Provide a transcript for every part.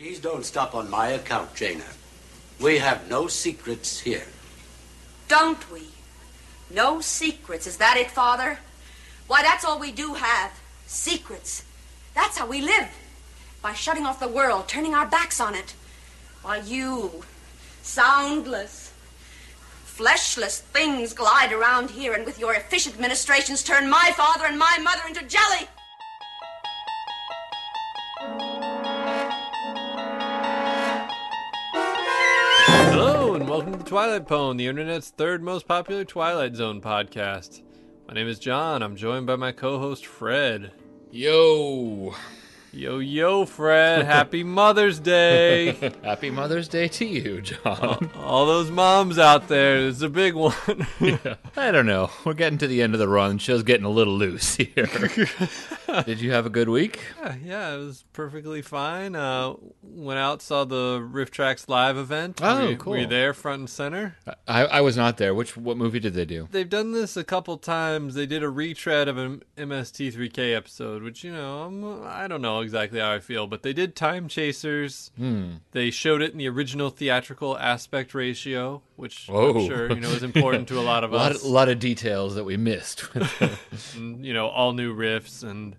Please don't stop on my account, Jaina. We have no secrets here. Don't we? No secrets. Is that it, Father? Why, that's all we do have. Secrets. That's how we live. By shutting off the world, turning our backs on it. While you, soundless, fleshless things glide around here and with your efficient administrations turn my father and my mother into jelly. Hello, and welcome to Twilight Pwn, the internet's third most popular Twilight Zone podcast. My name is John. I'm joined by my co-host, Fred. Yo! Yo, Fred. Happy Mother's Day. Happy Mother's Day to you, John. All those moms out there, it's a big one. Yeah. I don't know. We're getting to the end of the run. Show's getting a little loose here. Did you have a good week? Yeah, it was perfectly fine. Went out, saw the Riff Tracks live event. Oh, cool. Were you there front and center? I was not there. What movie did they do? They've done this a couple times. They did a retread of an MST3K episode, which, I don't know exactly how I feel, but they did Time Chasers. They showed it in the original theatrical aspect ratio, which I'm sure is important to a lot of us. A lot of details that we missed. And, all new riffs, and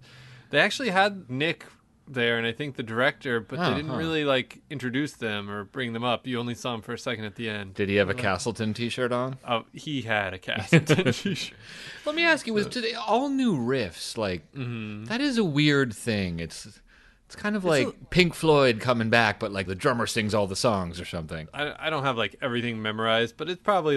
they actually had Nick there, and I think the director, but they didn't really introduce them or bring them up. You only saw him for a second at the end. Did he have a Castleton t-shirt on? Oh, he had a Castleton t-shirt. Let me ask you, was today all new riffs? That is a weird thing. It's kind of like Pink Floyd coming back, but the drummer sings all the songs or something. I don't have everything memorized, but it's probably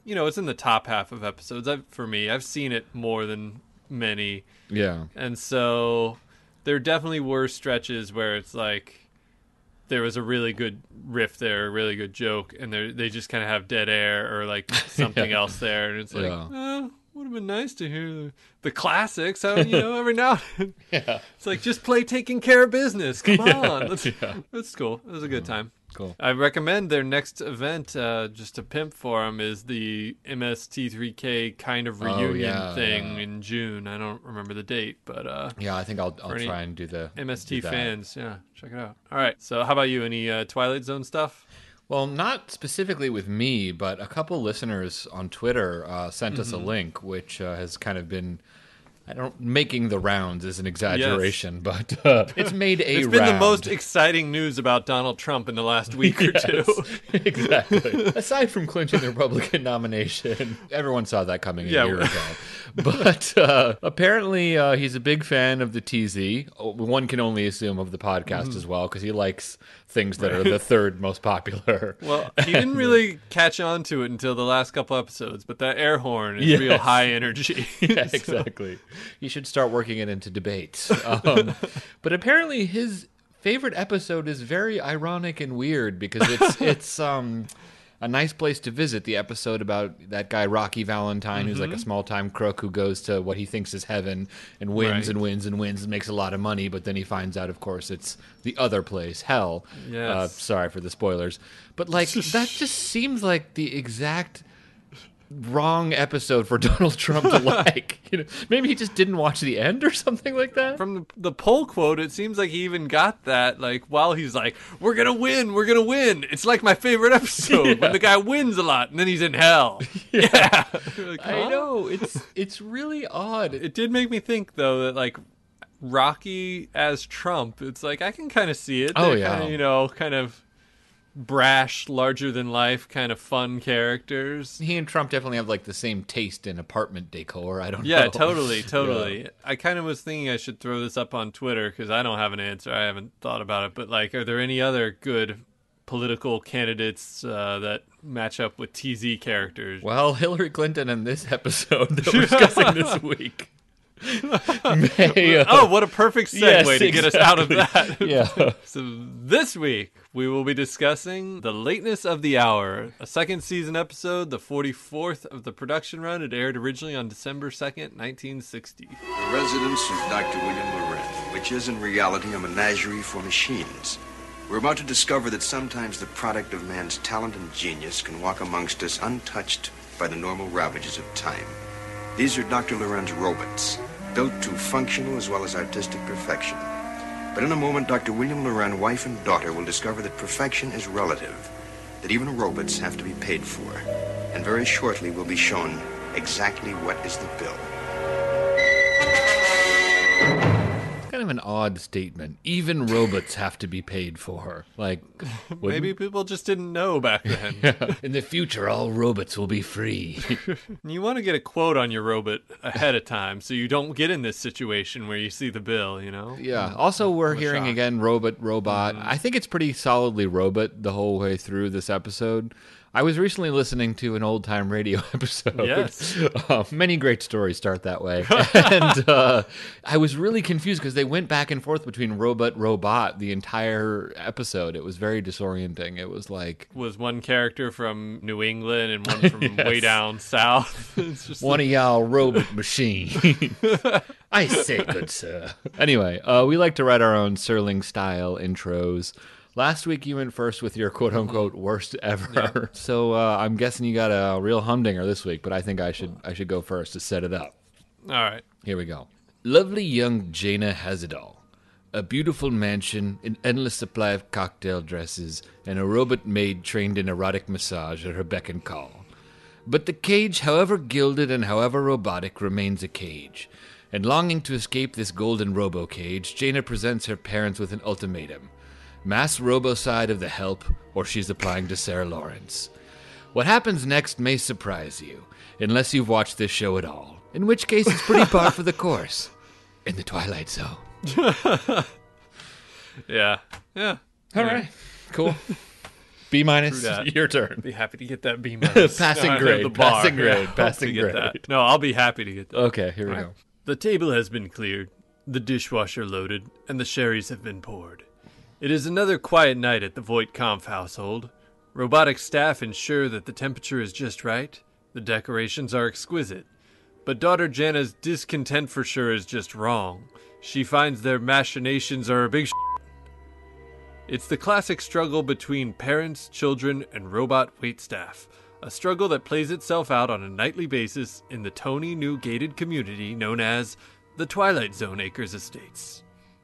it's in the top half of episodes. For me, I've seen it more than many. Yeah. And so there definitely were stretches where it's there was a really good riff there, a really good joke, and they just kind of have dead air or something else there, and it's would have been nice to hear the classics. Every now and then. Yeah. It's just play Taking Care of Business. Come on. That's cool. It was a good time. Cool. I recommend their next event, just to pimp for them, is the MST3K kind of reunion thing in June. I don't remember the date, but I think I'll try and do the MST fans. Yeah, check it out. All right. So how about you? Any Twilight Zone stuff? Well, not specifically with me, but a couple listeners on Twitter sent us a link, which has kind of been, making the rounds is an exaggeration, but it's made a It's round. been the most exciting news about Donald Trump in the last week or two. Exactly. Aside from clinching the Republican nomination, everyone saw that coming a year ago. But apparently he's a big fan of the TZ. One can only assume of the podcast as well, because he likes things that are the third most popular. Well, he didn't really catch on to it until the last couple episodes, but that air horn is real high energy. Yeah, exactly. You should start working it into debates. But apparently his favorite episode is very ironic and weird, because it's a nice place to visit, the episode about that guy Rocky Valentine, who's a small-time crook who goes to what he thinks is heaven and wins and wins and wins and makes a lot of money, but then he finds out, of course, it's the other place, hell. Yes. Sorry for the spoilers. But that just seems like the exact wrong episode for Donald Trump to like. Maybe he just didn't watch the end or something like that. From the poll quote, it seems like he even got that while he's we're gonna win, it's my favorite episode when the guy wins a lot and then he's in hell. Yeah. I know, it's really odd. It did make me think though that Rocky as Trump, it's I can kind of see it. Kind of brash, larger than life, kind of fun characters. He and Trump definitely have the same taste in apartment decor. I don't know. Yeah, totally. Yeah. I kind of was thinking I should throw this up on Twitter because I don't have an answer. I haven't thought about it. But are there any other good political candidates that match up with TZ characters? Well, Hillary Clinton in this episode that we're discussing this week. What a perfect segue to get us out of that. Yeah. So this week we will be discussing The Lateness of the Hour, a second season episode, the 44th of the production run. It aired originally on December 2nd, 1960. The residence of Dr. William Loren, which is in reality a menagerie for machines. We're about to discover that sometimes the product of man's talent and genius can walk amongst us untouched by the normal ravages of time. These are Dr. Loren's robots, built to functional as well as artistic perfection. But in a moment, Dr. William Loren, wife and daughter, will discover that perfection is relative, that even robots have to be paid for. And very shortly, we'll be shown exactly what is the bill. Kind of an odd statement. Even robots have to be paid for. Like, Maybe people just didn't know back then. yeah. In the future, all robots will be free. You want to get a quote on your robot ahead of time so you don't get in this situation where you see the bill, you know? Yeah. Also, we're hearing shock. again robot. I think it's pretty solidly robot the whole way through this episode. I was recently listening to an old-time radio episode. Yes. Many great stories start that way. And I was really confused because they went back and forth between robot the entire episode. It was very disorienting. It was like... Was one character from New England and one from way down south. It's just One of y'all robot machine. I say, good sir. Anyway, we like to write our own Serling-style intros. Last week you went first with your quote-unquote worst ever. Yeah. So I'm guessing you got a real humdinger this week, but I think I should go first to set it up. All right. Here we go. Lovely young Jaina has it all. A beautiful mansion, an endless supply of cocktail dresses, and a robot maid trained in erotic massage at her beck and call. But the cage, however gilded and however robotic, remains a cage. And longing to escape this golden robo-cage, Jaina presents her parents with an ultimatum. Mass robocide of the help, or she's applying to Sarah Lawrence. What happens next may surprise you, unless you've watched this show at all, in which case it's pretty par for the course. In the Twilight Zone. Yeah. Yeah. All right. Cool. B minus, your turn. Be happy to get that B minus. Passing grade. Passing grade. Passing grade. That. No, I'll be happy to get that. Okay, here we go. The table has been cleared, the dishwasher loaded, and the sherries have been poured. It is another quiet night at the Voight-Kampf household. Robotic staff ensure that the temperature is just right. The decorations are exquisite. But daughter Jana's discontent for sure is just wrong. She finds their machinations are a big It's the classic struggle between parents, children, and robot waitstaff. A struggle that plays itself out on a nightly basis in the Tony New gated community known as the Twilight Zone Acres Estates.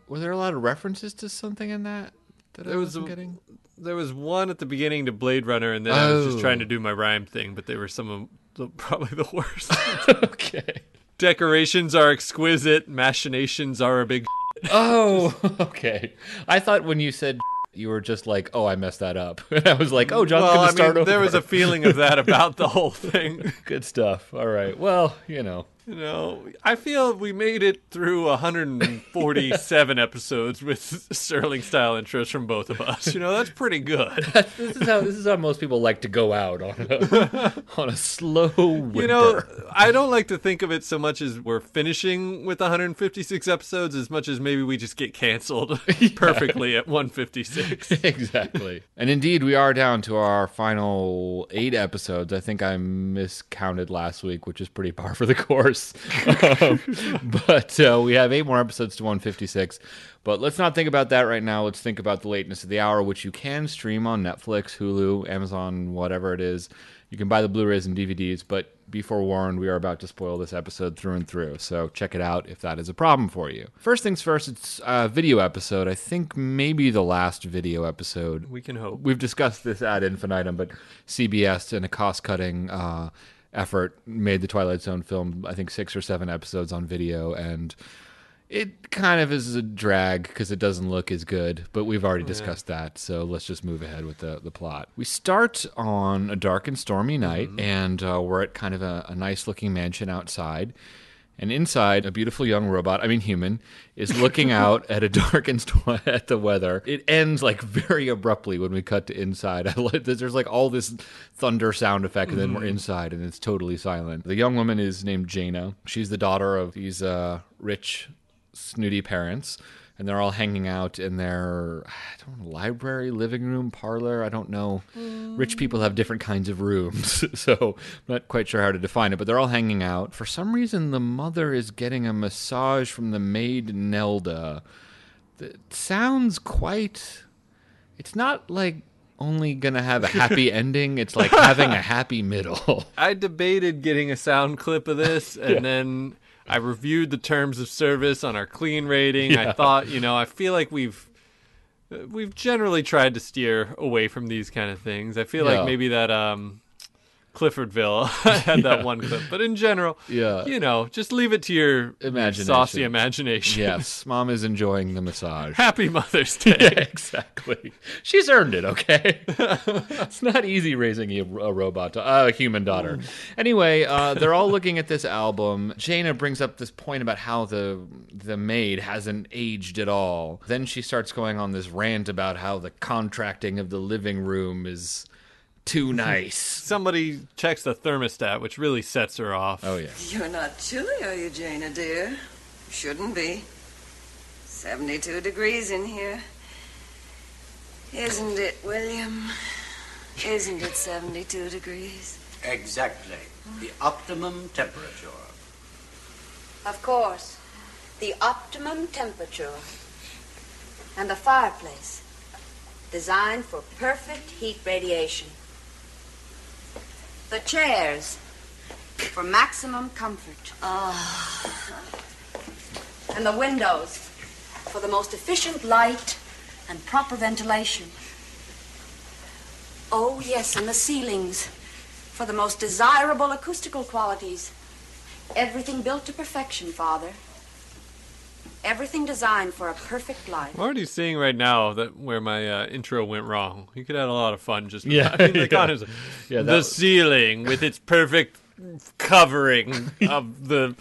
Were there a lot of references to something in that I wasn't getting? There was one at the beginning to Blade Runner, and then I was just trying to do my rhyme thing, but they were some of probably the worst. Okay. Decorations are exquisite. Machinations are a big Oh, okay. I thought when you said you were just like, oh, I messed that up. And I was like, oh, John's going to start over. There was a feeling of that about the whole thing. Good stuff. All right. Well, I feel we made it through 147 episodes with Serling-style intros from both of us. That's pretty good. This is how most people like to go out on a slow whimper. I don't like to think of it so much as we're finishing with 156 episodes as much as maybe we just get canceled perfectly at 156. Exactly. And indeed, we are down to our final 8 episodes. I think I miscounted last week, which is pretty par for the course. But we have 8 more episodes to 156. But let's not think about that right now. Let's think about the lateness of the hour, which you can stream on Netflix, Hulu, Amazon, whatever it is. You can buy the Blu-rays and DVDs, but be forewarned, we are about to spoil this episode through and through. So check it out if that is a problem for you. First things first, it's a video episode. I think maybe the last video episode. We can hope. We've discussed this ad infinitum, but CBS, in a cost-cutting effort, made the Twilight Zone film, I think 6 or 7 episodes on video, and it kind of is a drag because it doesn't look as good, but we've already discussed that, so let's just move ahead with the plot. We start on a dark and stormy night, and we're at kind of a nice-looking mansion outside, and inside, a beautiful young robot, human, is looking out at a dark and at the weather. It ends very abruptly when we cut to inside. There's all this thunder sound effect, and then we're inside, and it's totally silent. The young woman is named Jaina. She's the daughter of these rich, snooty parents, and they're all hanging out in their library, living room, parlor. I don't know. Rich people have different kinds of rooms, so I'm not quite sure how to define it, but they're all hanging out. For some reason, the mother is getting a massage from the maid Nelda. It sounds quite... It's not only gonna have a happy ending. It's like having a happy middle. I debated getting a sound clip of this, and then I reviewed the terms of service on our clean rating. I thought, I feel like we've generally tried to steer away from these kind of things. I feel like maybe that Cliffordville had that one clip, but in general, just leave it to your saucy imagination. Yes, Mom is enjoying the massage. Happy Mother's Day. Yeah, exactly. She's earned it, okay? It's not easy raising a human daughter. Anyway, they're all looking at this album. Jaina brings up this point about how the maid hasn't aged at all. Then she starts going on this rant about how the contracting of the living room is too nice. Somebody checks the thermostat, which really sets her off. Oh, yeah. You're not chilly, are you, Jaina, dear? Shouldn't be. 72 degrees in here. Isn't it, William? Isn't it 72 degrees? Exactly. The optimum temperature. Of course. The optimum temperature. And the fireplace. Designed for perfect heat radiation. The chairs. For maximum comfort. And the windows. For the most efficient light and proper ventilation. Oh, yes, and the ceilings. For the most desirable acoustical qualities. Everything built to perfection, Father. Everything designed for a perfect life. I'm already seeing right now that where my intro went wrong. You could have a lot of fun just the ceiling with its perfect covering of the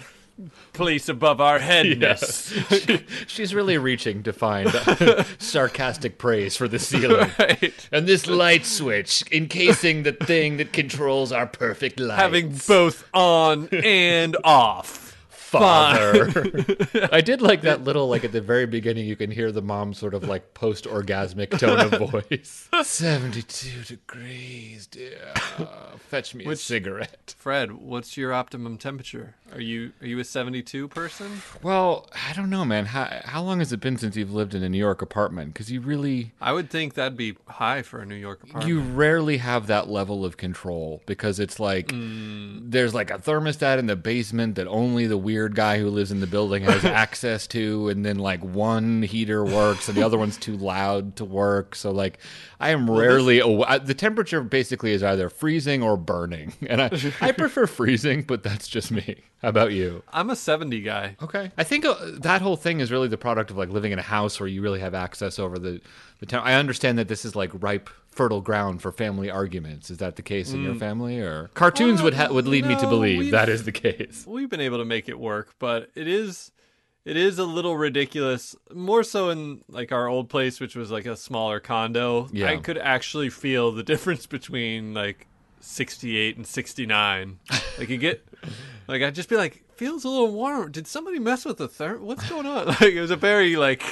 place above our headness. She's really reaching to find sarcastic praise for the ceiling. Right. And this light switch encasing the thing that controls our perfect light. Having both on and off. Father. I did like that little, like at the very beginning, you can hear the mom sort of like post-orgasmic tone of voice. 72 degrees, dear. Fetch me a cigarette. Fred, what's your optimum temperature? Are you a 72 person? Well, I don't know, man. How long has it been since you've lived in a New York apartment? Because you really... I would think that'd be high for a New York apartment. You rarely have that level of control because it's like there's like a thermostat in the basement that only the weird guy who lives in the building has access to, and then like one heater works and the other one's too loud to work. So like I am rarely the temperature basically is either freezing or burning, and I prefer freezing, but that's just me. How about you? I'm a 70 guy. Okay. I think that whole thing is really the product of like living in a house where you really have access over the town. I understand that this is like ripe, fertile ground for family arguments. Is that the case in your family, or cartoons would lead me to believe that is the case? We've been able to make it work, but it is a little ridiculous. More so in like our old place, which was like a smaller condo. Yeah. I could actually feel the difference between like 68 and 69. Like you get, like I'd just be like, feels a little warm. Did somebody mess with the what's going on? Like it was a very like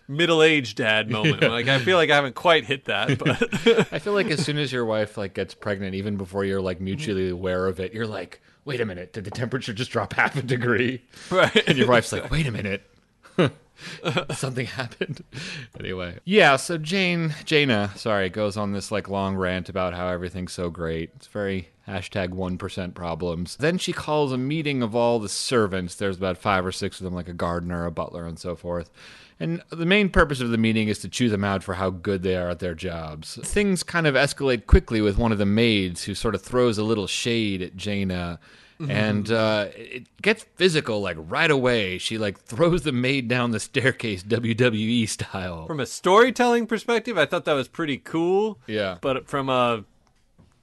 middle-aged dad moment. Like I feel like I haven't quite hit that, but I feel like as soon as your wife like gets pregnant, even before you're like mutually aware of it, you're like, wait a minute, did the temperature just drop half a degree? Right. And your wife's like, wait a minute. Something happened. Anyway. Yeah, so Jaina, goes on this like long rant about how everything's so great. It's very #1% problems. Then she calls a meeting of all the servants. There's about 5 or 6 of them, like a gardener, a butler, and so forth. And the main purpose of the meeting is to chew them out for how good they are at their jobs. Things kind of escalate quickly with one of the maids who sort of throws a little shade at Jaina. And it gets physical, like, right away. She, like, throws the maid down the staircase, WWE style. From a storytelling perspective, I thought that was pretty cool. Yeah. But from a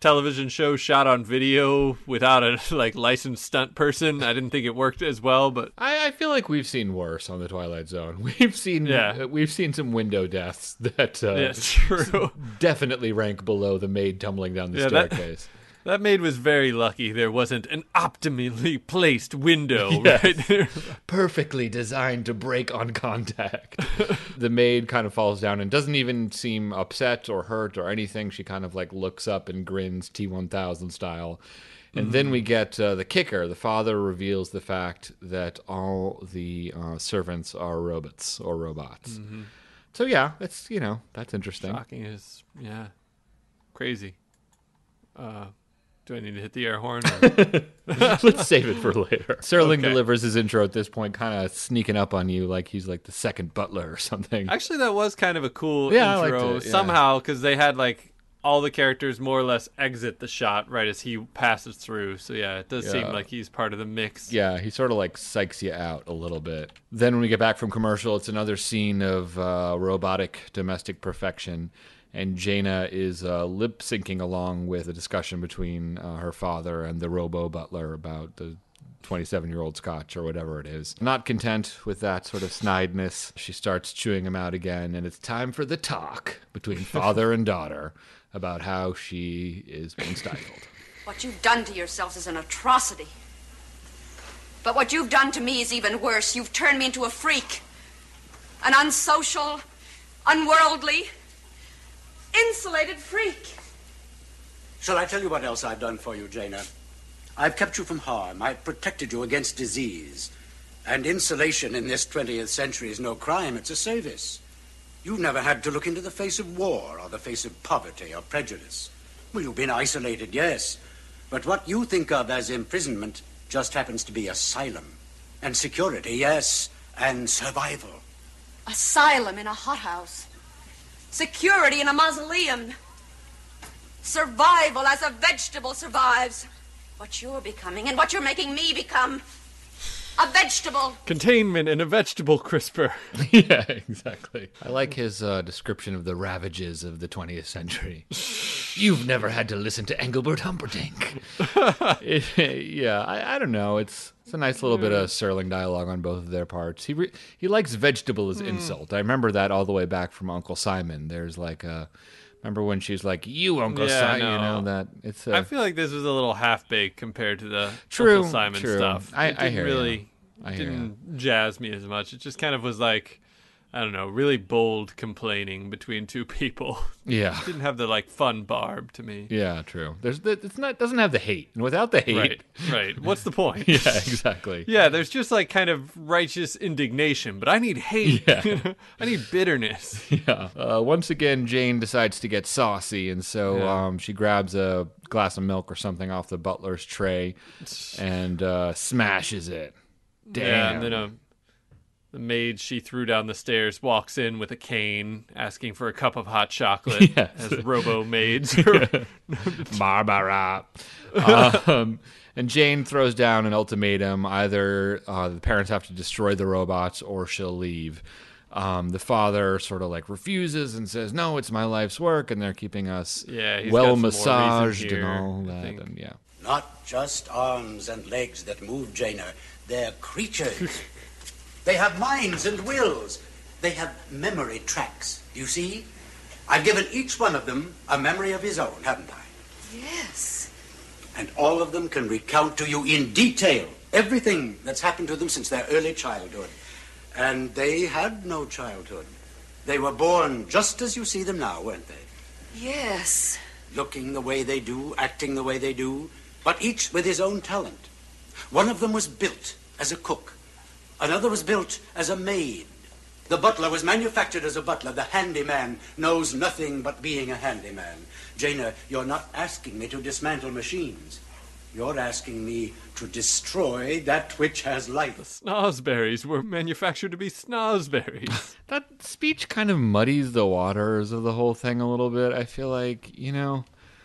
television show shot on video without a, like, licensed stunt person, I didn't think it worked as well. But I feel like we've seen worse on the Twilight Zone. We've seen some window deaths that true. definitely rank below the maid tumbling down the staircase. That maid was very lucky there wasn't an optimally placed window right there. Perfectly designed to break on contact. The maid kind of falls down and doesn't even seem upset or hurt or anything. She kind of like looks up and grins T-1000 style. And then we get the kicker. The father reveals the fact that all the servants are robots. So yeah, that's, that's interesting. Shocking is, crazy. Do I need to hit the air horn? Let's save it for later. Serling Okay. delivers his intro at this point, kind of sneaking up on you like he's like the second butler or something. Actually, that was kind of a cool Yeah, I intro liked it, yeah. somehow, because they had like all the characters more or less exit the shot right as he passes through. So yeah, it does seem Yeah. like he's part of the mix. Yeah, he sort of like psychs you out a little bit. Then when we get back from commercial, it's another scene of robotic domestic perfection. And Jaina is lip syncing along with a discussion between her father and the robo butler about the 27-year-old scotch or whatever it is. Not content with that sort of snideness, she starts chewing him out again, and it's time for the talk between father and daughter about how she is being stifled. What you've done to yourselves is an atrocity. But what you've done to me is even worse. You've turned me into a freak. An unsocial, unworldly, insulated freak. Shall I tell you what else I've done for you, Jaina? I've kept you from harm. I've protected you against disease. And insulation in this 20th century is no crime, it's a service. You've never had to look into the face of war or the face of poverty or prejudice. Well, you've been isolated, yes. But what you think of as imprisonment just happens to be asylum. And security, yes, and survival. Asylum in a hothouse. Security in a mausoleum. Survival as a vegetable survives. What you're becoming and what you're making me become. A vegetable. Containment in a vegetable crisper. Yeah, exactly. I like his description of the ravages of the 20th century. You've never had to listen to Engelbert Humperdinck. Yeah, I don't know. It's a nice little bit of Serling dialogue on both of their parts. He likes vegetable as insult. I remember that all the way back from Uncle Simon. There's like a... Remember when she's like, "You, Uncle Simon," no. you know that it's. I feel like this was a little half baked compared to the True, Uncle Simon true. stuff. I It didn't hear really you. I hear didn't jazz me as much. It just kind of was like, I don't know, really bold complaining between two people. Yeah. Didn't have the like fun barb to me. Yeah, true. It doesn't have the hate, and without the hate, Right. What's the point? yeah, exactly. Yeah, there's just like kind of righteous indignation, but I need hate. Yeah. I need bitterness. Yeah. Once again, Jane decides to get saucy, and so she grabs a glass of milk or something off the butler's tray and smashes it. Damn. Yeah, and then the maid she threw down the stairs walks in with a cane asking for a cup of hot chocolate, Yes. as robo maids. Barbara. And Jane throws down an ultimatum. Either the parents have to destroy the robots or she'll leave. The father sort of like refuses and says, "No, it's my life's work," and they're keeping us Yeah, well he's got some more reason massaged and here, all I that. think. And yeah. Not just arms and legs that move, Jaina. They're creatures. They have minds and wills. They have memory tracks. Do you see? I've given each one of them a memory of his own, haven't I? Yes. And all of them can recount to you in detail everything that's happened to them since their early childhood. And they had no childhood. They were born just as you see them now, weren't they? Yes. Looking the way they do, acting the way they do, but each with his own talent. One of them was built as a cook. Another was built as a maid. The butler was manufactured as a butler. The handyman knows nothing but being a handyman. Jaina, you're not asking me to dismantle machines. You're asking me to destroy that which has life. Snozberries were manufactured to be snozberries. That speech kind of muddies the waters of the whole thing a little bit. I feel like,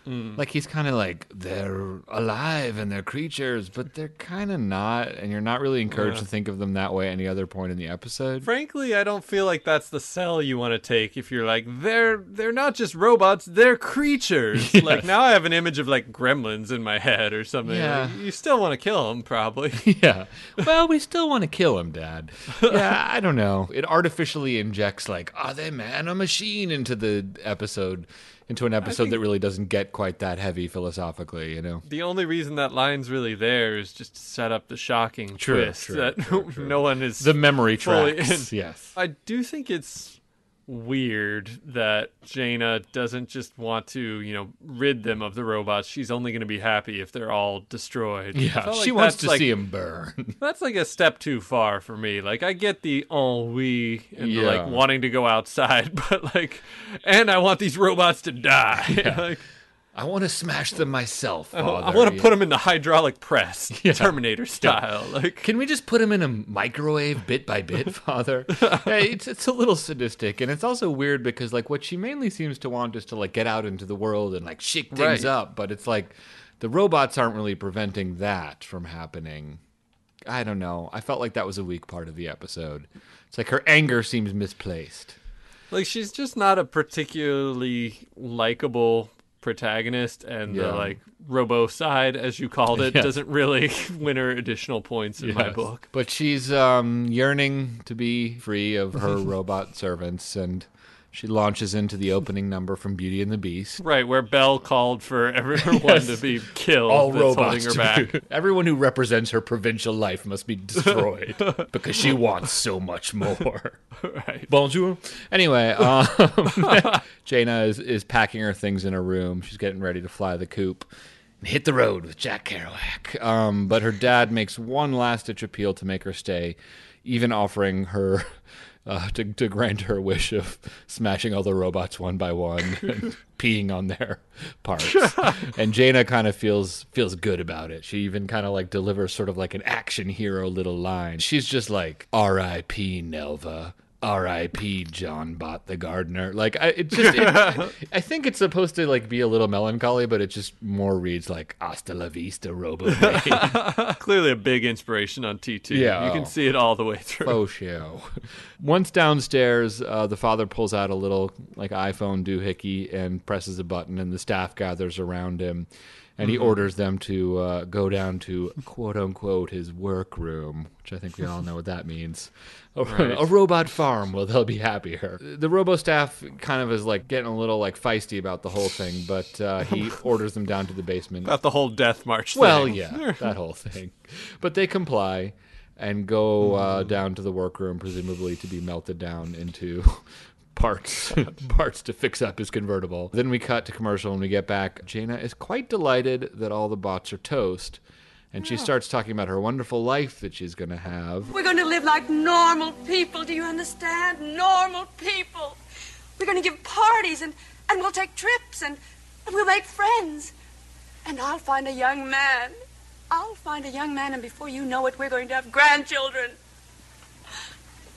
like he's kind of like, they're alive and they're creatures, but they're kind of not, and you're not really encouraged to think of them that way at any other point in the episode. Frankly, I don't feel like that's the sell you want to take if you're like, they're not just robots, they're creatures. Yes. Like, now I have an image of, like, gremlins in my head or something. Yeah. Like, you still want to kill them, probably. Yeah. Well, we still want to kill him, Dad. Yeah, I don't know. It artificially injects, like, are they man or machine into an episode that really doesn't get quite that heavy philosophically, The only reason that line's really there is just to set up the shocking True, twist true, that true. no one is The memory fully tracks, in. yes. I do think it's weird that Jaina doesn't just want to, rid them of the robots. She's only going to be happy if they're all destroyed. I Yeah, felt she like wants that's to like- see him burn. That's like a step too far for me. Like, I get the ennui and the, Yeah. like, wanting to go outside, but, like, and I want these robots to die. Yeah. Like, I want to smash them myself, Father. I want to put them in the hydraulic press, Terminator style. Like, can we just put them in a microwave bit by bit, Father? It's a little sadistic, and it's also weird because like what she mainly seems to want is to like get out into the world and like shake things up, but it's like the robots aren't really preventing that from happening. I don't know. I felt like that was a weak part of the episode. It's like her anger seems misplaced. Like she's just not a particularly likable protagonist, and the like robo side, as you called it, doesn't really win her additional points in my book. But she's yearning to be free of her robot servants, and she launches into the opening number from Beauty and the Beast. Right, where Belle called for everyone to be killed. All that's robots holding her back. Everyone who represents her provincial life must be destroyed because she wants so much more. Right. Bonjour. Anyway, Jaina is packing her things in her room. She's getting ready to fly the coop and hit the road with Jack Kerouac. But her dad makes one last-ditch appeal to make her stay, even offering her to grant her wish of smashing all the robots one by one and peeing on their parts. And Jaina kind of feels good about it. She even kind of like delivers sort of like an action hero little line. She's just like, R.I.P. Nelva. R.I.P. John Bot the Gardener. Like, I think it's supposed to like be a little melancholy, but it just more reads like Hasta la vista, Robo. Clearly a big inspiration on T2. Yeah, you can see it all the way through. Oh, show. Once downstairs, the father pulls out a little like iPhone doohickey and presses a button, and the staff gathers around him. And he orders them to go down to, quote-unquote, his workroom, which I think we all know what that means. A robot farm where they'll be happier. The robo-staff kind of is like getting a little like feisty about the whole thing, but he orders them down to the basement. About the whole Death March thing. Well, yeah, that whole thing. But they comply and go down to the workroom, presumably to be melted down into parts to fix up his convertible. Then we cut to commercial and we get back. Jaina is quite delighted that all the bots are toast, and she starts talking about her wonderful life that she's going to have. We're going to live like normal people, do you understand? Normal people. We're going to give parties, and we'll take trips, and we'll make friends. And I'll find a young man. And before you know it, we're going to have grandchildren.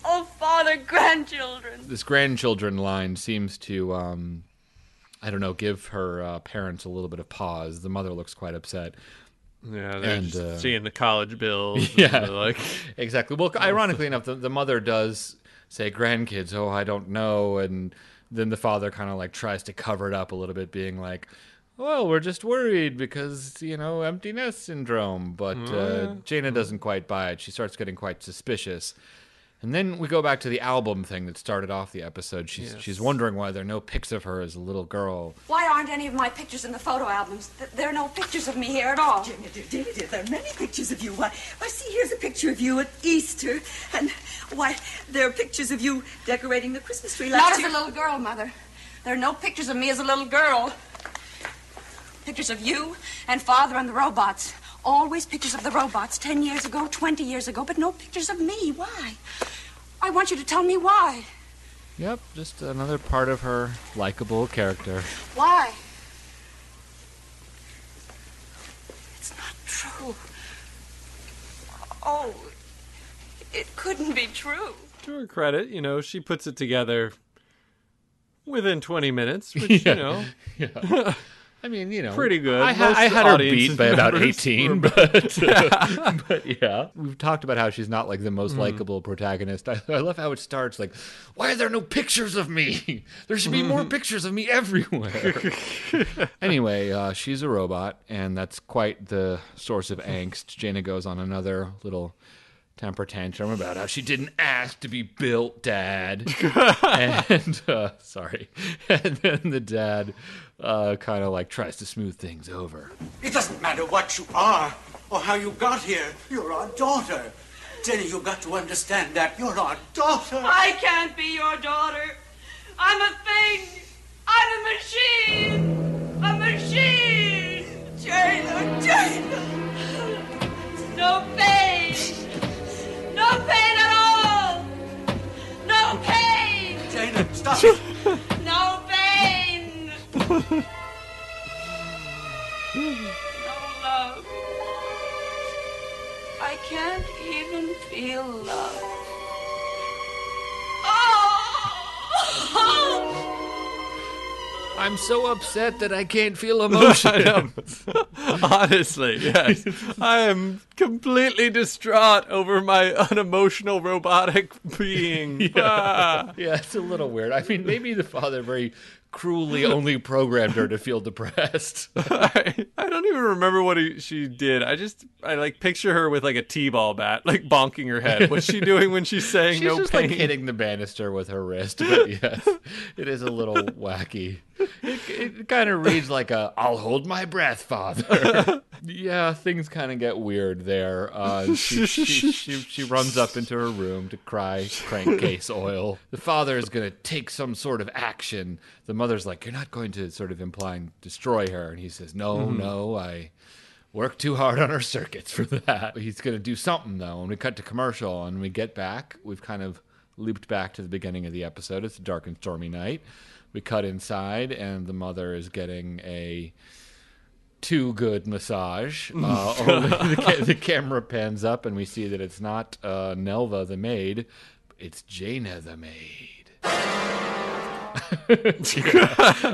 Oh, Father, grandchildren. This grandchildren line seems to, I don't know, give her parents a little bit of pause. The mother looks quite upset. Yeah, they're just seeing the college bills. Yeah, like exactly. Well, ironically enough, the mother does say grandkids, oh, I don't know. And then the father kind of like tries to cover it up a little bit, being like, well, we're just worried because, empty nest syndrome. But Jaina doesn't quite buy it. She starts getting quite suspicious. And then we go back to the album thing that started off the episode. She's wondering why there are no pics of her as a little girl. Why aren't any of my pictures in the photo albums? There are no pictures of me here at all. Jaina, dear, there are many pictures of you. Why, see, here's a picture of you at Easter. And, why, there are pictures of you decorating the Christmas tree last year. Not as a little girl, Mother. There are no pictures of me as a little girl. Pictures of you and Father and the robots. Always pictures of the robots, 10 years ago, 20 years ago, but no pictures of me. Why? I want you to tell me why. Yep, just another part of her likable character. Why? It's not true. Oh, it couldn't be true. To her credit, she puts it together within 20 minutes, which, Yeah. I mean, pretty good. I had her beat by about 18, but yeah. We've talked about how she's not like the most likable protagonist. I love how it starts like, why are there no pictures of me? There should be more pictures of me everywhere. Anyway, she's a robot, and that's quite the source of angst. Jaina goes on another little temper tantrum about how she didn't ask to be built, Dad. And sorry. And then the dad kind of like tries to smooth things over. It doesn't matter what you are or how you got here. You're our daughter. Jenny, you've got to understand that. You're our daughter. I can't be your daughter. I'm a thing. I'm a machine. A machine. Jaina. No pain. No pain at all! No pain! Jaina, stop it! No pain! love. I can't even feel love. I'm so upset that I can't feel emotion. Honestly, yes. I am completely distraught over my unemotional robotic being. Yeah, it's a little weird. I mean, maybe the father very cruelly only programmed her to feel depressed. I don't even remember what she did. I like picture her with like a t-ball bat, like bonking her head. What's she doing when she's saying She's no just pain? like hitting the banister with her wrist. But yes, it is a little wacky. It kind of reads like a "I'll hold my breath, father." Yeah, things kind of get weird there. She runs up into her room to cry crankcase oil. The father is going to take some sort of action. The mother's like, "You're not going to," sort of implying destroy her. And he says, No, I worked too hard on her circuits for that. He's going to do something, though. And we cut to commercial, and we get back. We've kind of looped back to the beginning of the episode. It's a dark and stormy night. We cut inside, and the mother is getting a too good massage. The camera pans up, and we see that it's not Nelva the maid, it's Jaina the maid.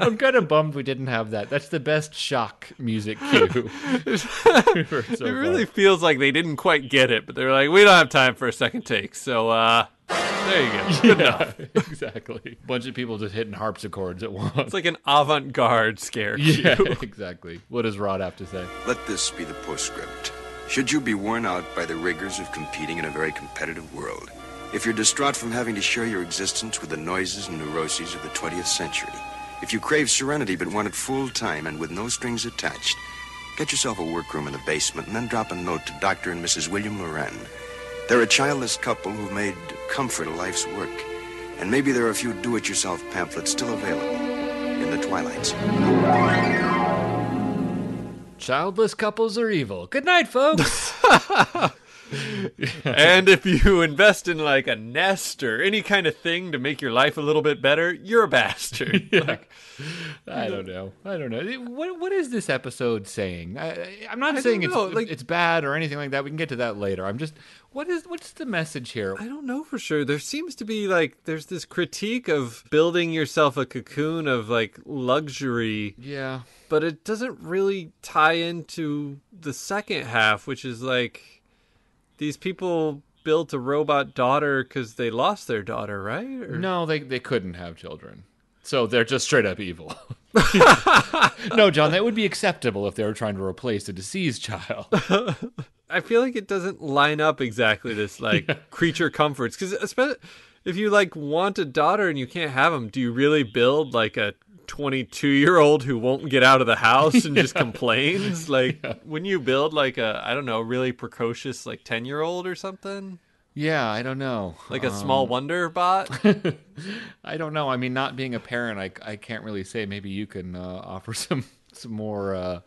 I'm kind of bummed we didn't have that. That's the best shock music cue. It really feels like they didn't quite get it, but they're like, we don't have time for a second take, so there you go. Good enough. Exactly. Bunch of people just hitting harpsichords at once. It's like an avant-garde scare cue. Yeah, exactly. What does Rod have to say? Let this be the postscript. Should you be worn out by the rigors of competing in a very competitive world, if you're distraught from having to share your existence with the noises and neuroses of the 20th century, if you crave serenity but want it full time and with no strings attached, get yourself a workroom in the basement and then drop a note to Dr. and Mrs. William Loren. They're a childless couple who've made comfort a life's work, and maybe there are a few do-it-yourself pamphlets still available in the Twilight Zone. Childless couples are evil. Good night, folks. And if you invest in like a nest or any kind of thing to make your life a little bit better, you're a bastard. Yeah. I don't know. What is this episode saying? I'm not saying it's bad or anything like that. We can get to that later. I'm just, what's the message here? I don't know for sure. There seems to be there's this critique of building yourself a cocoon of like luxury. Yeah. But it doesn't really tie into the second half, which is like, these people built a robot daughter because they lost their daughter, right? Or... No, they couldn't have children. So they're just straight up evil. No, John, that would be acceptable if they were trying to replace a deceased child. I feel like it doesn't line up exactly this creature comforts. Because especially if you want a daughter and you can't have them, do you really build like a 22-year-old who won't get out of the house and just complains? When you build like a, I don't know, really precocious 10-year-old or something? Yeah, I don't know. Like a small wonder bot? I don't know. I mean, not being a parent, I can't really say. Maybe you can offer some more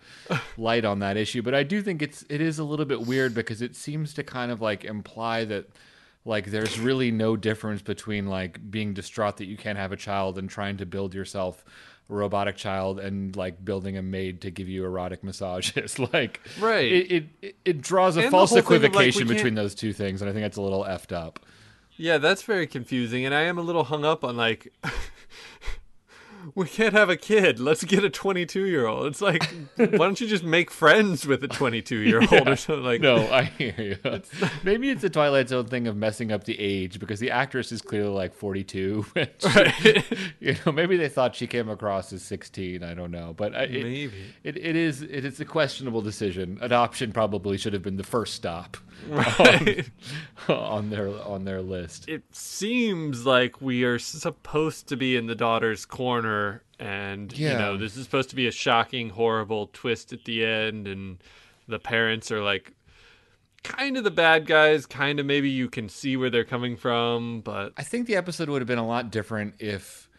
light on that issue. But I do think it is a little bit weird because it seems to kind of imply that there's really no difference between being distraught that you can't have a child and trying to build yourself a robotic child and building a maid to give you erotic massages. Right. It draws a false equivocation between those two things, and I think that's a little effed up. Yeah, that's very confusing, and I am a little hung up on we can't have a kid. Let's get a 22-year-old. It's why don't you just make friends with a 22-year-old or something No, I hear you. Maybe it's a Twilight Zone thing of messing up the age because the actress is clearly 42. Right. Maybe they thought she came across as 16. I don't know, but maybe it is a questionable decision. Adoption probably should have been the first stop. Right. on their list. It seems like we are supposed to be in the daughter's corner, and this is supposed to be a shocking, horrible twist at the end, and the parents are kind of the bad guys, kind of maybe you can see where they're coming from, but I think the episode would have been a lot different if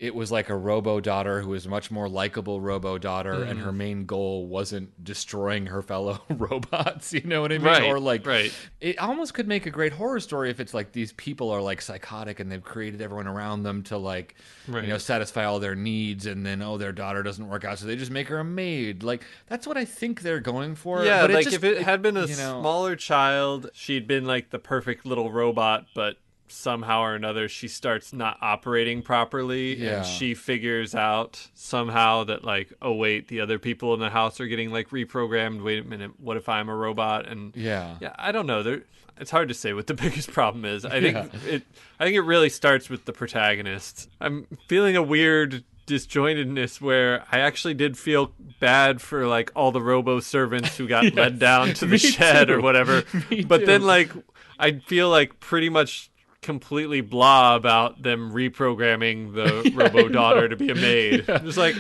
it was like a robo-daughter who was a much more likable robo-daughter, and her main goal wasn't destroying her fellow robots, you know what I mean? Right, Or like, right. it almost could make a great horror story if it's like these people are like psychotic and they've created everyone around them to like, Right. you know, satisfy all their needs, and then, their daughter doesn't work out, so they just make her a maid. Like, that's what I think they're going for. Yeah, but like just, if it had been a you know, smaller child, she'd been like the perfect little robot, but somehow or another she starts not operating properly, Yeah. and she figures out somehow that like, oh wait, the other people in the house are getting like reprogrammed. Wait a minute, what if I'm a robot? And Yeah. I don't know. It's hard to say what the biggest problem is. I think it really starts with the protagonist. I'm feeling a weird disjointedness where I actually did feel bad for like all the robo servants who got led down to the shed too. or whatever. Me But too. then like I feel like pretty much completely blah about them reprogramming the robo daughter to be a maid. Just like,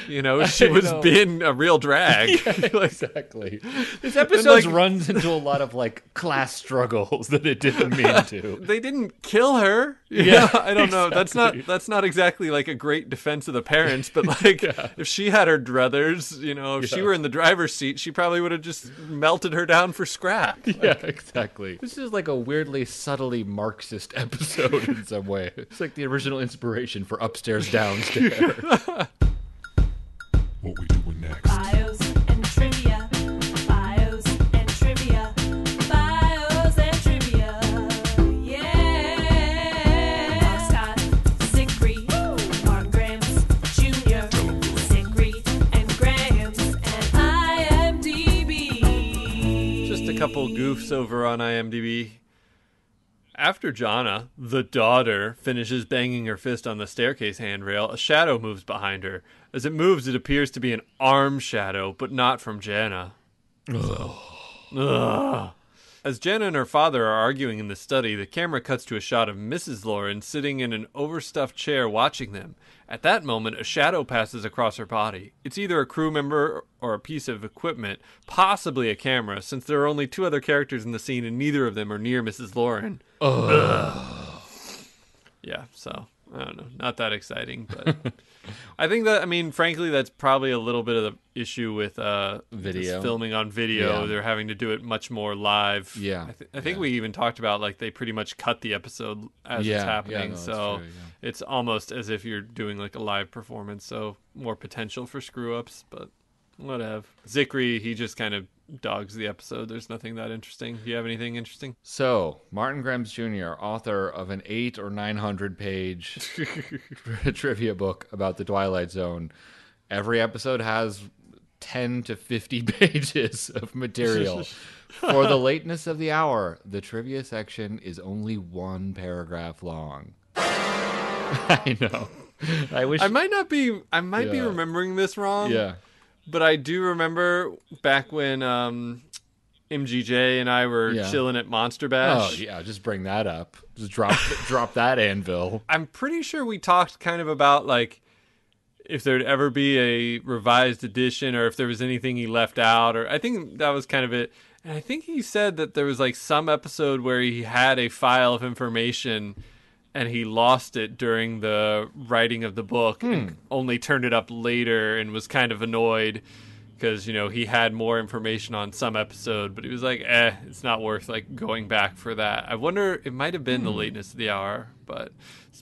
you know, she was being a real drag. Like, exactly. This episode like- runs into a lot of like class struggles that it didn't mean to. they didn't kill her. Yeah, I don't know. That's not exactly like a great defense of the parents, but like if she had her druthers, you know, if she were in the driver's seat, she probably would have just melted her down for scrap. Yeah, exactly. This is like a weirdly subtly Marxist episode in some way. It's like the original inspiration for Upstairs Downstairs. What we doing next? Bios and trivia. Bios and trivia. Bios and trivia. Yeah. Thermostat, Siegfried, Mark Grams Jr., Siegfried and Grams, and IMDB. Just a couple goofs over on IMDb. After Jana, the daughter, finishes banging her fist on the staircase handrail, a shadow moves behind her. As it moves, it appears to be an arm shadow, but not from Jana. Ugh. As Jana and her father are arguing in the study, the camera cuts to a shot of Mrs. Lauren sitting in an overstuffed chair watching them. At that moment, a shadow passes across her body. It's either a crew member or a piece of equipment, possibly a camera, since there are only two other characters in the scene and neither of them are near Mrs. Lauren. Ugh. Yeah, so, I don't know. Not that exciting, but I think that, I mean, frankly, that's probably a little bit of the issue with Video. this filming on video. Yeah. They're having to do it much more live. Yeah. I think we even talked about, like, they pretty much cut the episode as it's happening. no, that's So true, yeah. it's almost as if you're doing, like, a live performance. So more potential for screw-ups, but whatever. Zikri, he just kind of dogs the episode. There's nothing that interesting. Do you have anything interesting? So, Martin Grams Jr., author of an 800 or 900 page trivia book about the Twilight Zone. Every episode has 10 to 50 pages of material. For the lateness of the hour, the trivia section is only one paragraph long. I know. I wish. I might be Yeah. remembering this wrong. Yeah. But I do remember back when MGJ and I were Yeah. chilling at Monster Oh Bash. yeah, just bring that up. Just drop that anvil. I'm pretty sure we talked kind of about like if there'd ever be a revised edition or if there was anything he left out, or I think that was kind of it. And I think he said that there was like some episode where he had a file of information and he lost it during the writing of the book and only turned it up later and was kind of annoyed because, you know, he had more information on some episode, but he was like, it's not worth like going back for that. I wonder, it might have been the lateness of the hour, but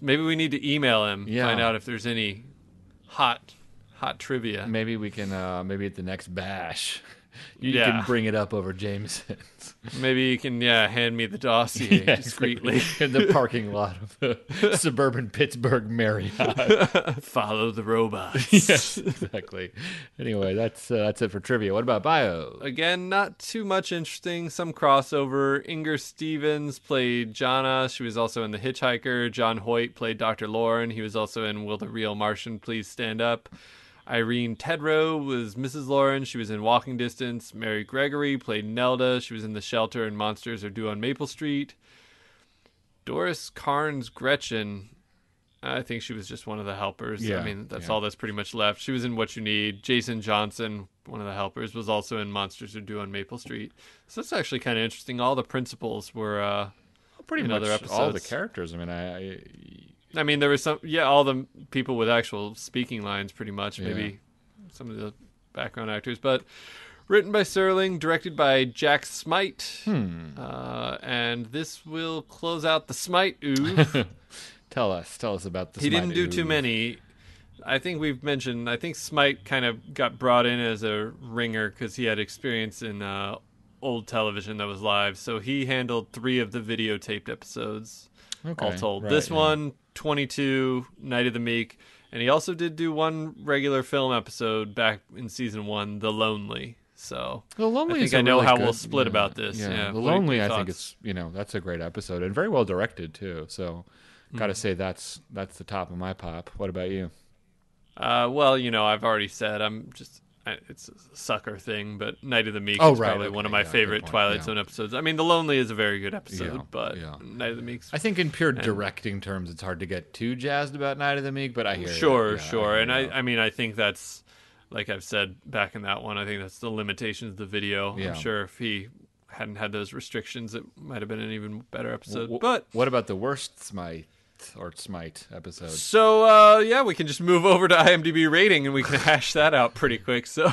maybe we need to email him, Yeah. find out if there's any hot trivia. Maybe we can. Maybe at the next bash, you Yeah. can bring it up over Jameson's. Maybe you can, hand me the dossier discreetly. in the parking lot of the suburban Pittsburgh Marriott. Follow the robots. Yes, exactly. Anyway, that's it for trivia. What about bio? Again, not too much interesting. Some crossover. Inger Stevens played Jana. She was also in The Hitchhiker. John Hoyt played Dr. Lauren. He was also in Will the Real Martian Please Stand Up? Irene Tedrow was Mrs. Lauren. She was in Walking Distance. Mary Gregory played Nelda. She was in The Shelter and Monsters Are Due on Maple Street. Doris Carnes Gretchen, I think she was just one of the helpers. Yeah, I mean, that's yeah. all that's pretty much left. She was in What You Need. Jason Johnson, one of the helpers, was also in Monsters Are Due on Maple Street. So that's actually kind of interesting. All the principals were Pretty in much other all the episodes. characters. I mean, I mean, there was some, all the people with actual speaking lines, pretty much. Maybe some of the background actors, but written by Serling, directed by Jack Smite, and this will close out the Smite oeuvre. Tell us about the. He Smite didn't do oeuvre. too many. I think we've mentioned. I think Smite kind of got brought in as a ringer because he had experience in old television that was live, so he handled 3 of the videotaped episodes. Okay, All told, right, this yeah. one, 22, Night of the Meek, and he also did do one regular film episode back in season 1, The Lonely. So The Lonely I think is a I know really how good- we'll split about this. Yeah, The What are Lonely, your I think thoughts? it's that's a great episode and very well directed too. So, got to say that's the top of my pop. What about you? Well, I've already said it's a sucker thing, but Night of the Meek Oh, is right, probably okay, one of my yeah, good favorite point, Twilight yeah. Zone episodes. I mean, The Lonely is a very good episode, Yeah, but yeah. Night of the Meek's I think in pure directing terms, it's hard to get too jazzed about Night of the Meek, but I hear Sure, you. Yeah, sure. hear And you. I mean, I think that's, like I've said back in that one, I think that's the limitations of the video. Yeah. I'm sure if he hadn't had those restrictions, it might have been an even better episode. W- But what about the worst Smite episode? so, we can just move over to IMDb rating and we can hash that out pretty quick. So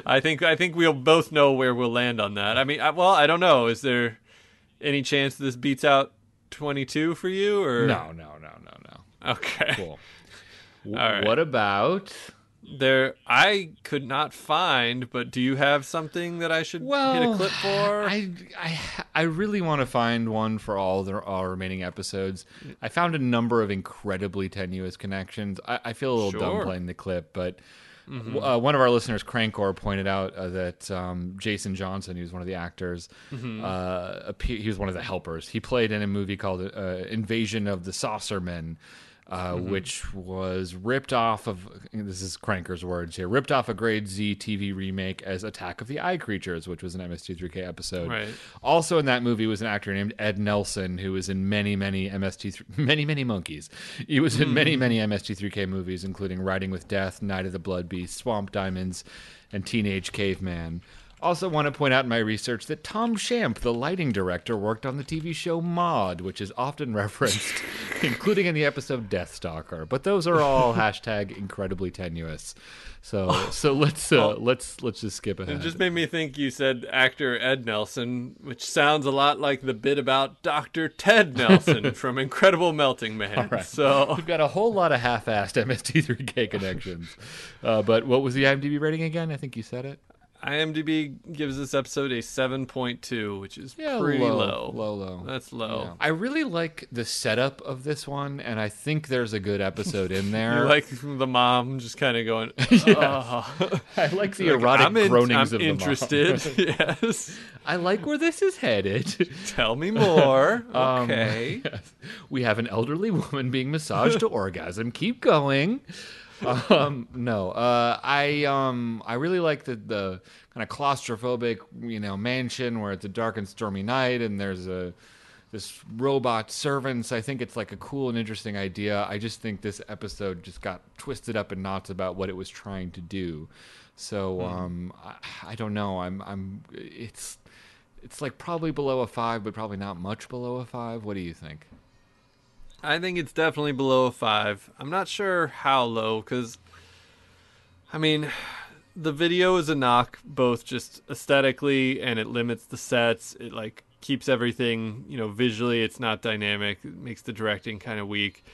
I think we'll both know where we'll land on that. I mean, I don't know. Is there any chance this beats out 22 for you? Or No. Okay. Cool. All right. What about? I could not find, but do you have something that I should hit a clip for? I really want to find one for all remaining episodes. I found a number of incredibly tenuous connections. I feel a little dumb Sure. playing the clip, but one of our listeners, Crankor, pointed out that Jason Johnson, who's one of the actors, he was one of the helpers. He played in a movie called Invasion of the Saucermen, which was ripped off of, this is Cranker's words here, ripped off a Grade Z TV remake as Attack of the Eye Creatures, which was an MST3K episode. Right. Also in that movie was an actor named Ed Nelson, who was in many monkeys. He was in many MST3K movies, including Riding with Death, Night of the Blood Beast, Swamp Diamonds, and Teenage Caveman. Also want to point out in my research that Tom Shamp, the lighting director, worked on the TV show Maude, which is often referenced, including in the episode Deathstalker. But those are all hashtag incredibly tenuous. So let's just skip ahead. It just made me think you said actor Ed Nelson, which sounds a lot like the bit about Dr. Ted Nelson from Incredible Melting Man. Right. So We've got a whole lot of half-assed MST3K connections. But what was the IMDb rating again? I think you said it. IMDb gives this episode a 7.2, which is pretty low. low. Low. That's low. Yeah. I really like the setup of this one, and I think there's a good episode in there. You like the mom just kind of going, oh. I like the Like, erotic groanings I'm of the mom. interested. Yes. I like where this is headed. Tell me more. Okay. We have an elderly woman being massaged to orgasm. Keep going. I really like the kind of claustrophobic, mansion where it's a dark and stormy night and there's this robot servants. I think it's like a cool and interesting idea. I just think this episode just got twisted up in knots about what it was trying to do. So I don't know. It's like probably below a 5, but probably not much below a 5. What do you think? I think it's definitely below a 5. I'm not sure how low, because, I mean, the video is a knock, both just aesthetically, and it limits the sets. It, keeps everything, visually, it's not dynamic. It makes the directing kind of weak.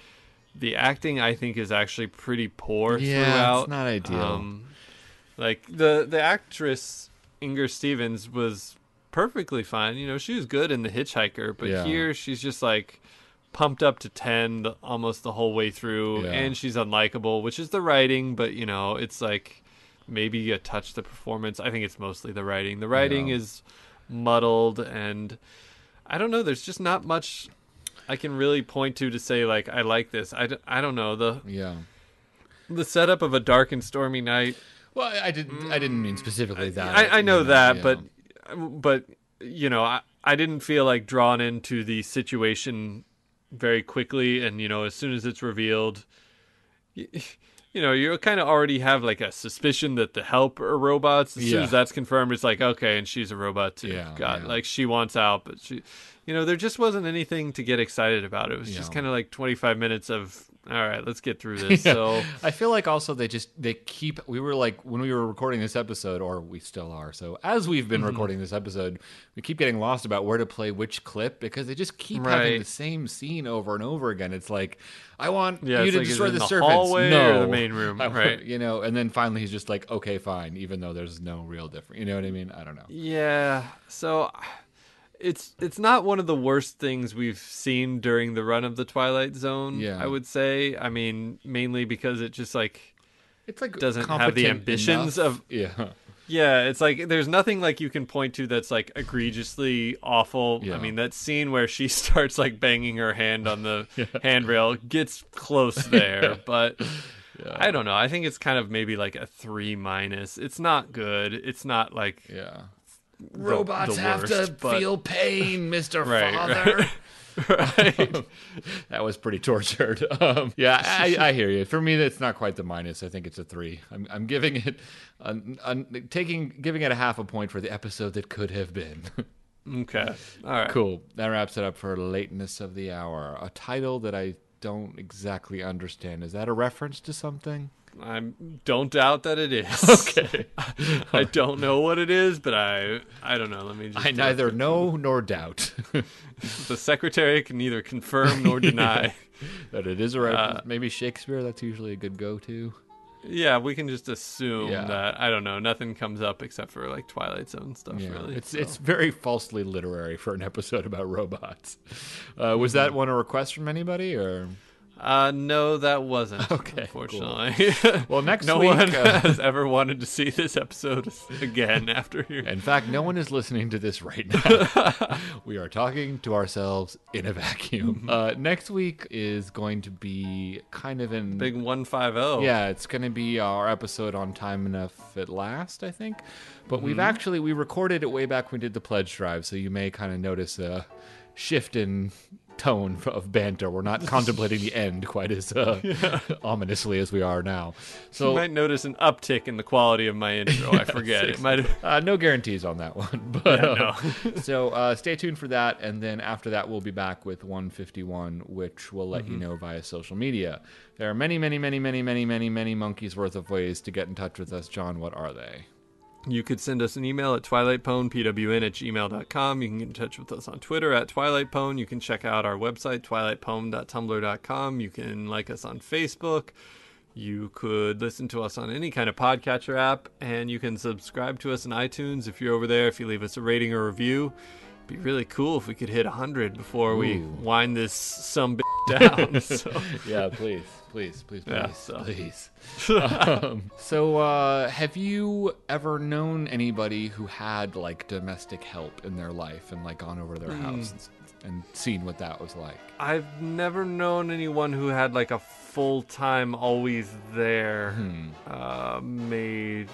The acting, I think, is actually pretty poor throughout. It's not ideal. The actress, Inger Stevens, was perfectly fine. She was good in The Hitchhiker, but here she's just, pumped up to 10 almost the whole way through, and she's unlikable, which is the writing, but it's maybe a touch the performance. I think it's mostly the writing. The writing is muddled, and I don't know, there's just not much I can really point to say I like this. I don't know, the setup of a dark and stormy night. Well, I didn't mean specifically that. I know that, but I didn't feel drawn into the situation very quickly, and as soon as it's revealed, you kind of already have a suspicion that the help are robots. As soon as that's confirmed, it's okay, and she's a robot too. She wants out, but there just wasn't anything to get excited about. It was just Yeah. kind of like 25 minutes of, all right, let's get through this. Yeah. So I feel like also they keep, we were like, when we were recording this episode, or we still are, so as we've been recording this episode, we keep getting lost about where to play which clip, because they just keep having Right. the same scene over and over again. It's like, I want Yeah, you it's to like, is destroy it in the the servants. hallway No. or the main room, I want- right. and then finally he's just like, okay, fine, even though there's no real difference. You know what I mean? I don't know. yeah, so it's not one of the worst things we've seen during the run of the Twilight Zone. Yeah. I would say. I mean, mainly because it just like It's like doesn't have the competent ambitions enough. of. Yeah. Yeah, it's like there's nothing like you can point to that's like egregiously awful. Yeah. I mean, that scene where she starts like banging her hand on the handrail gets close there, but I don't know. I think it's kind of maybe like a 3-. It's not good. It's not like Yeah. the Robots have worst, to but- feel pain, Mr. Right, Father. right. That was pretty tortured. Yeah, I hear you. For me, it's not quite the minus. I think it's a 3. I'm giving it giving it a half a point for the episode that could have been. Okay. All right. Cool. That wraps it up for Lateness of the Hour, a title that I don't exactly understand. Is that a reference to something? I don't doubt that it is. Okay. I don't know what it is, but I don't know. Let me just. I neither know nor doubt The secretary can neither confirm nor deny. that it is a reference. Maybe Shakespeare. That's usually a good go-to. Yeah, we can just assume Yeah. that I don't know. Nothing comes up except for like Twilight Zone stuff. Yeah, Really, it's very falsely literary for an episode about robots. Was that one a request from anybody, or? No, that wasn't. Okay, unfortunately. Well, next no week, one has ever wanted to see this episode again after hearing. In fact, no one is listening to this right now. We are talking to ourselves in a vacuum. Next week is going to be kind of in Big 150. Yeah, it's going to be our episode on Time Enough at Last, I think. But we recorded it way back when we did the pledge drive, so you may kind of notice a shift in tone of banter. We're not contemplating the end quite as ominously as we are now. So You might notice an uptick in the quality of my intro. I forget. It might have. no guarantees on that one, but no. so stay tuned for that, and then after that we'll be back with 151, which we'll let you know via social media. There are many monkeys worth of ways to get in touch with us. John, what are they? You could send us an email at twilightpwn@gmail.com. You can get in touch with us on Twitter at twilightpwn. You can check out our website, twilightpwn.tumblr.com. You can like us on Facebook. You could listen to us on any kind of podcatcher app, and you can subscribe to us in iTunes if you're over there. If you leave us a rating or review, it'd be really cool if we could hit 100 before we Ooh. wind this some down. So. Yeah, please. Yeah, so. So, have you ever known anybody who had like domestic help in their life and like gone over to their house and seen what that was like? I've never known anyone who had like a full-time always there maid,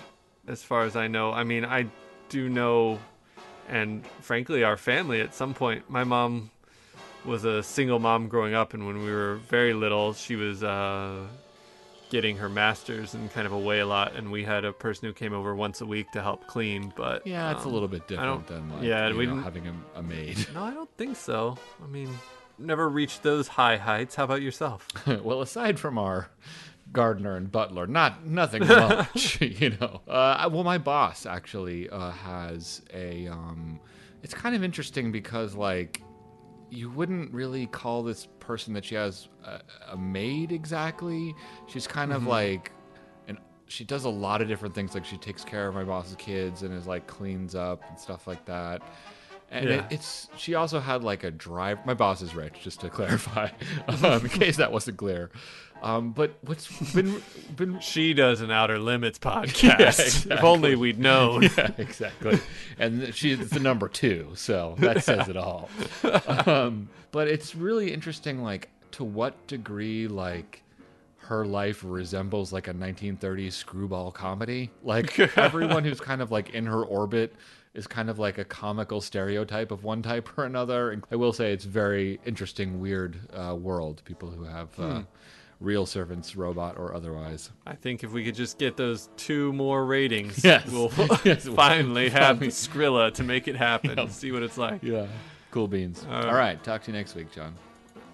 as far as I know. I mean, I do know, and frankly, our family at some point, my mom was a single mom growing up, and when we were very little, she was getting her master's and kind of away a lot, and we had a person who came over once a week to help clean. But Yeah, it's a little bit different than like, yeah, you we know, didn't- having a maid. no, I don't think so. I mean, never reached those high heights. How about yourself? Well, aside from our gardener and butler, nothing much, you know. Well, my boss actually has a. It's kind of interesting because like you wouldn't really call this person that she has a maid exactly. She's kind of like, and she does a lot of different things. Like she takes care of my boss's kids and is like cleans up and stuff like that. And Yeah. she also had like a drive. My boss is rich, just to clarify, in case that wasn't clear. But what's been She does an Outer Limits podcast. Yeah, exactly. If only we'd known. yeah, exactly. And she's the number 2, so that says it all. But it's really interesting, like, to what degree, like, her life resembles, like, a 1930s screwball comedy. Like, everyone who's kind of, like, in her orbit is kind of like a comical stereotype of one type or another. And I will say it's very interesting, weird world, people who have... real servants, robot or otherwise. I think if we could just get those 2 more ratings, Yes. we'll Yes. finally have the Skrilla to make it happen Yeah. and see what it's like. Yeah. Cool beans. All right. Talk to you next week, John.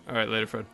All right, later, Fred.